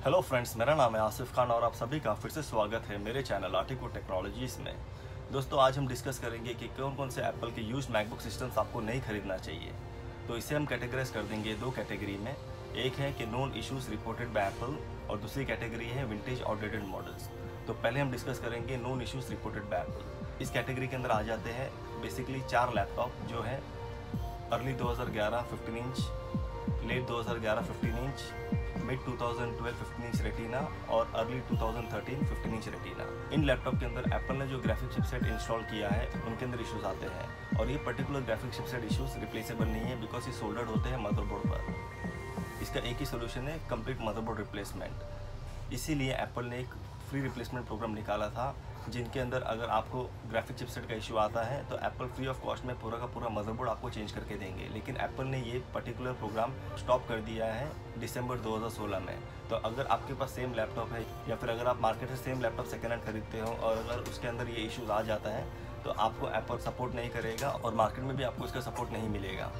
Hello friends, मेरा नाम है आसिफ खान और आप सभी का फिर से स्वागत है मेरे चैनल आर्टिको टेक्नोलॉजीज़ में। दोस्तों, आज हम डिस्कस करेंगे कि कौन कौन से एप्पल के यूज्ड मैकबुक सिस्टम्स आपको नहीं खरीदना चाहिए। तो इसे हम कैटेगराइज कर देंगे दो कैटेगरी में। एक है कि known issues reported by Apple और दूसरी कैटेगरी है विंटेज आउटडेटेड मॉडल्स। तो पहले हम डिस्कस करेंगे known issues reported by Apple. इस कैटेगरी के अंदर आ जाते हैं बेसिकली 4 लैपटॉप जो है early 2011 15 inch, late 2011 15 inch, mid 2012 15 inch retina और अर्ली 2013 15 इंच रेटिना। इन लैपटॉप के अंदर एप्पल ने जो ग्राफिक चिपसेट इंस्टॉल किया है उनके अंदर इश्यूज आते हैं और ये particular graphic chipset issues replaceable नहीं है बिकॉज ये सोल्डर्ड होते हैं मदरबोर्ड पर। इसका एक ही सोल्यूशन है, कंप्लीट मदरबोर्ड रिप्लेसमेंट। इसीलिए एप्पल ने एक फ्री रिप्लेसमेंट प्रोग्राम निकाला था जिनके अंदर अगर आपको ग्राफिक चिपसेट का इशू आता है तो एप्पल फ्री ऑफ कॉस्ट में पूरा का पूरा मदरबोर्ड आपको चेंज करके देंगे। लेकिन एप्पल ने ये पर्टिकुलर प्रोग्राम स्टॉप कर दिया है दिसंबर 2016 में। तो अगर आपके पास सेम लैपटॉप है या फिर अगर आप मार्केट से सेम लैपटॉप सेकेंड हैंड खरीदते हो और अगर उसके अंदर ये इश्यूज आ जाता है तो आपको एप्पल सपोर्ट नहीं करेगा और मार्केट में भी आपको इसका सपोर्ट नहीं मिलेगा।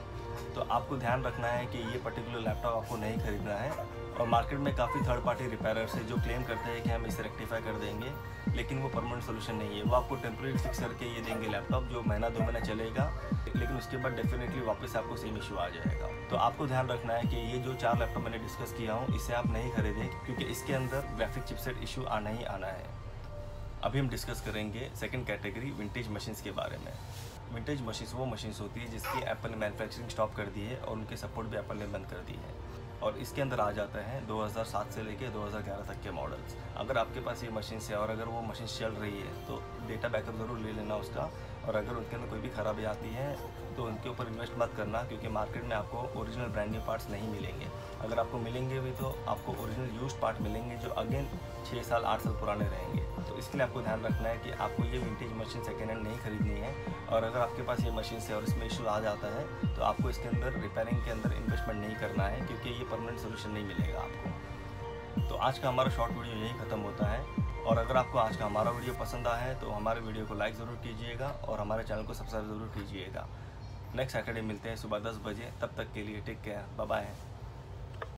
तो आपको ध्यान रखना है कि ये पर्टिकुलर लैपटॉप आपको नहीं खरीदना है। और मार्केट में काफ़ी थर्ड पार्टी रिपेयरर्स है जो क्लेम करते हैं कि हम इसे रेक्टिफाई कर देंगे, लेकिन वो परमानेंट सोल्यूशन नहीं है। वो आपको टेम्प्रेरी फिक्स करके ये देंगे लैपटॉप जो महीना 2 महीना चलेगा, लेकिन उसके बाद डेफिनेटली वापस आपको सेम इशू आ जाएगा। तो आपको ध्यान रखना है कि ये जो 4 लैपटॉप मैंने डिस्कस किया हूँ इसे आप नहीं खरीदें क्योंकि इसके अंदर ग्राफिक चिपसेट इशू आना ही आना है। अभी हम डिस्कस करेंगे सेकंड कैटेगरी विंटेज मशीन्स के बारे में। विंटेज मशीन्स वो मशीन्स होती है जिसकी एप्पल ने मैन्युफैक्चरिंग स्टॉप कर दी है और उनके सपोर्ट भी एप्पल ने बंद कर दी है। और इसके अंदर आ जाता है 2007 से लेके 2011 तक के मॉडल्स। अगर आपके पास ये मशीन है और अगर वो मशीन चल रही है तो डेटा बैकअप ज़रूर ले लेना उसका। और अगर उनके अंदर कोई भी खराबी आती है तो उनके ऊपर इन्वेस्ट मत करना क्योंकि मार्केट में आपको ओरिजिनल ब्रांड न्यू पार्ट्स नहीं मिलेंगे। अगर आपको मिलेंगे भी तो आपको ओरिजिनल यूज्ड पार्ट मिलेंगे जो अगेन 6 साल 8 साल पुराने रहेंगे। तो इसके लिए आपको ध्यान रखना है कि आपको ये विंटेज मशीन सेकेंड हैंड नहीं खरीदनी है। और अगर आपके पास ये मशीन है और इसमें इशू आ जाता है तो आपको इसके अंदर रिपेयरिंग के अंदर इन्वेस्टमेंट नहीं करना है क्योंकि ये परमानेंट सोल्यूशन नहीं मिलेगा आपको। तो आज का हमारा शॉर्ट वीडियो यही ख़त्म होता है। और अगर आपको आज का हमारा वीडियो पसंद आया है तो हमारे वीडियो को लाइक ज़रूर कीजिएगा और हमारे चैनल को सब्सक्राइब ज़रूर कीजिएगा। नेक्स्ट सैटरडे मिलते हैं सुबह 10 बजे। तब तक के लिए टेक केयर, बाय बाय।